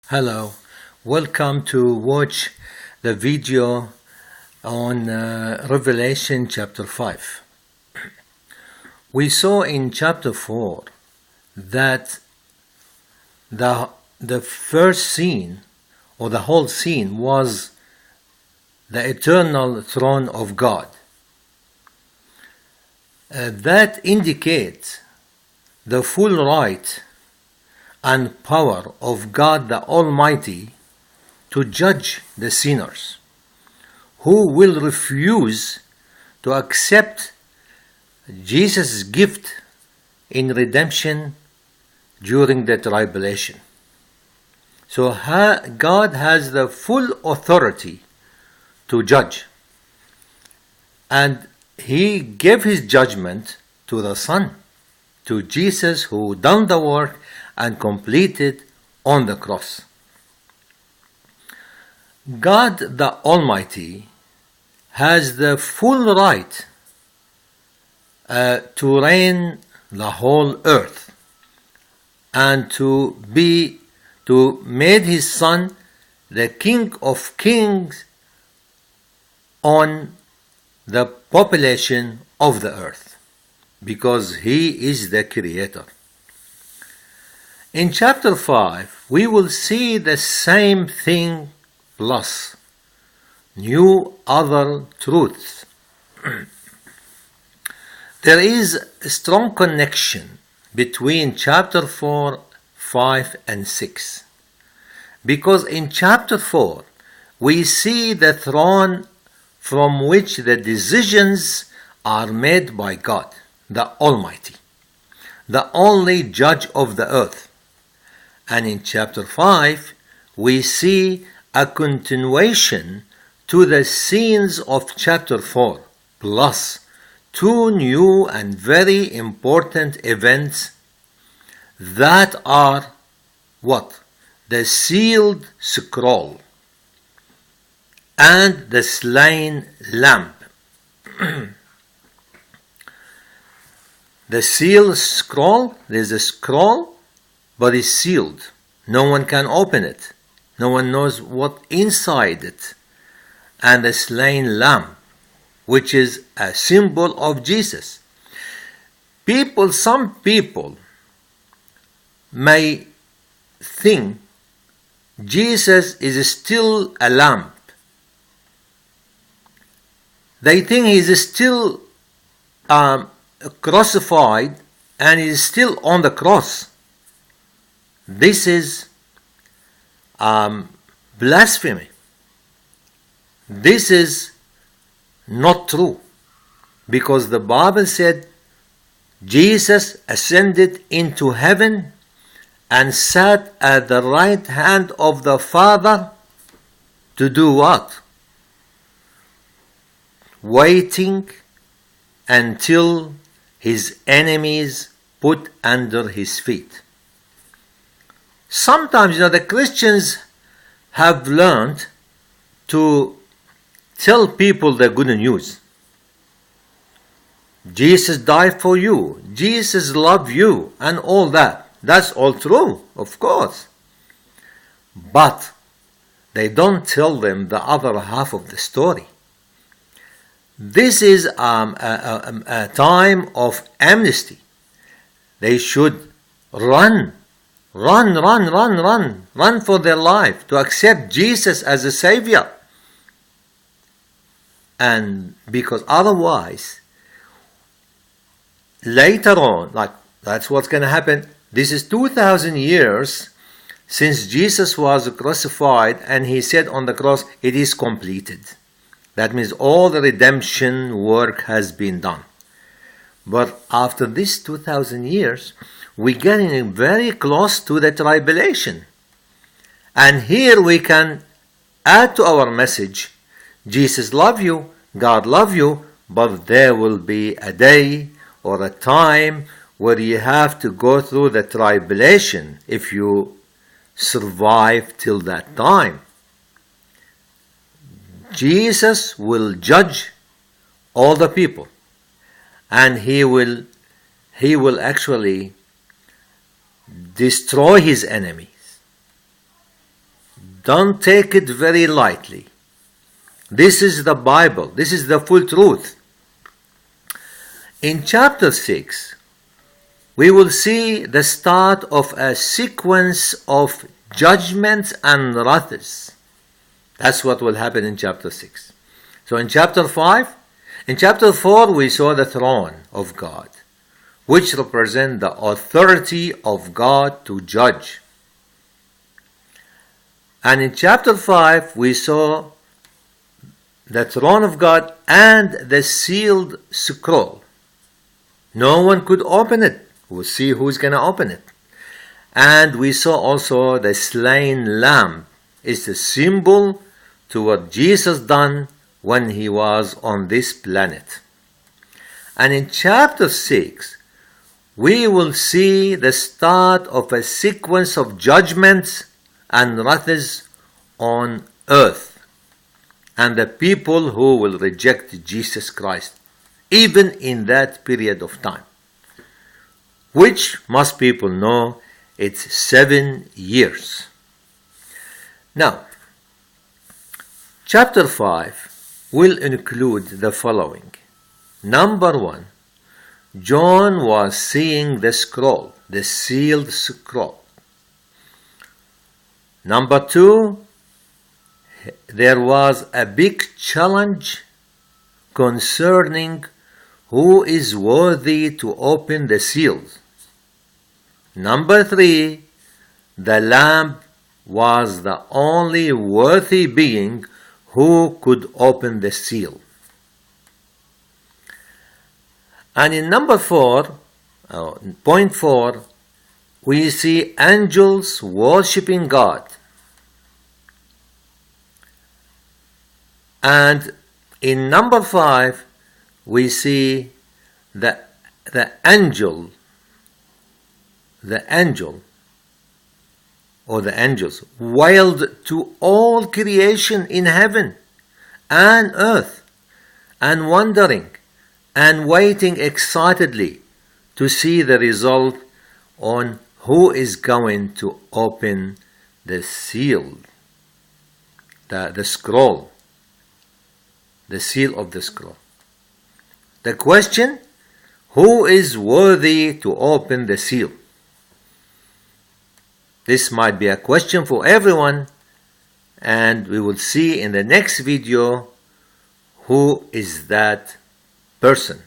Hello, welcome to watch the video on Revelation chapter 5. We saw in chapter 4 that the first scene or the whole scene was the eternal throne of God. That indicates the full right and power of God the Almighty to judge the sinners who will refuse to accept Jesus' gift in redemption during the tribulation. So God has the full authority to judge, and He gave His judgment to the Son, to Jesus, who done the work and completed on the cross. God the Almighty has the full right to reign the whole earth and to made His Son the King of Kings on the population of the earth, because He is the Creator. In chapter 5, we will see the same thing plus new other truths. There is a strong connection between chapter 4, 5, and 6. Because in chapter 4, we see the throne from which the decisions are made by God, the Almighty, the only judge of the earth. And in chapter 5, we see a continuation to the scenes of chapter 4, plus two new and very important events that are what? The sealed scroll and the slain lamb. The sealed scroll, there's a scroll, but it's sealed. No one can open it. No one knows what inside it. And the slain lamb, which is a symbol of Jesus. Some people may think Jesus is still a lamb. They think he is still crucified and is still on the cross. This is blasphemy. This is not true, because the Bible said Jesus ascended into heaven and sat at the right hand of the Father to do what? Waiting until His enemies put under His feet. Sometimes, the Christians have learned to tell people the good news. Jesus died for you. Jesus loved you, and all that. That's all true, of course. But they don't tell them the other half of the story. This is a time of amnesty. They should run for their life to accept Jesus as a Savior. And because otherwise, later on, that's what's going to happen. This is 2,000 years since Jesus was crucified, and He said on the cross, it is completed. That means all the redemption work has been done. But after this 2,000 years, we're getting very close to the tribulation. And here we can add to our message, Jesus loves you, God loves you, but there will be a day or a time where you have to go through the tribulation if you survive till that time. Jesus will judge all the people, and he will actually destroy his enemies. Don't take it very lightly. This is the Bible. This is the full truth. In chapter 6, we will see the start of a sequence of judgments and wraths. That's what will happen in chapter 6. So in chapter 4, we saw the throne of God, which represent the authority of God to judge. And in chapter 5, we saw the throne of God and the sealed scroll. No one could open it. We'll see who's going to open it. And we saw also the slain lamb is a symbol to what Jesus done when he was on this planet. And in chapter 6, we will see the start of a sequence of judgments and wraths on earth, and the people who will reject Jesus Christ, even in that period of time, which most people know it's 7 years. Now, chapter 5 will include the following. Number 1, John was seeing the scroll, the sealed scroll. Number 2, there was a big challenge concerning who is worthy to open the seals. Number 3, the Lamb was the only worthy being who could open the seal. And in number 4, point 4, we see angels worshipping God. And in number 5, we see the angel or the angels wailed to all creation in heaven and earth, and wondering and waiting excitedly to see the result on who is going to open the seal, the scroll, the seal of the scroll. The question, who is worthy to open the seal? This might be a question for everyone, and we will see in the next video who is that person.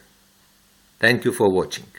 Thank you for watching.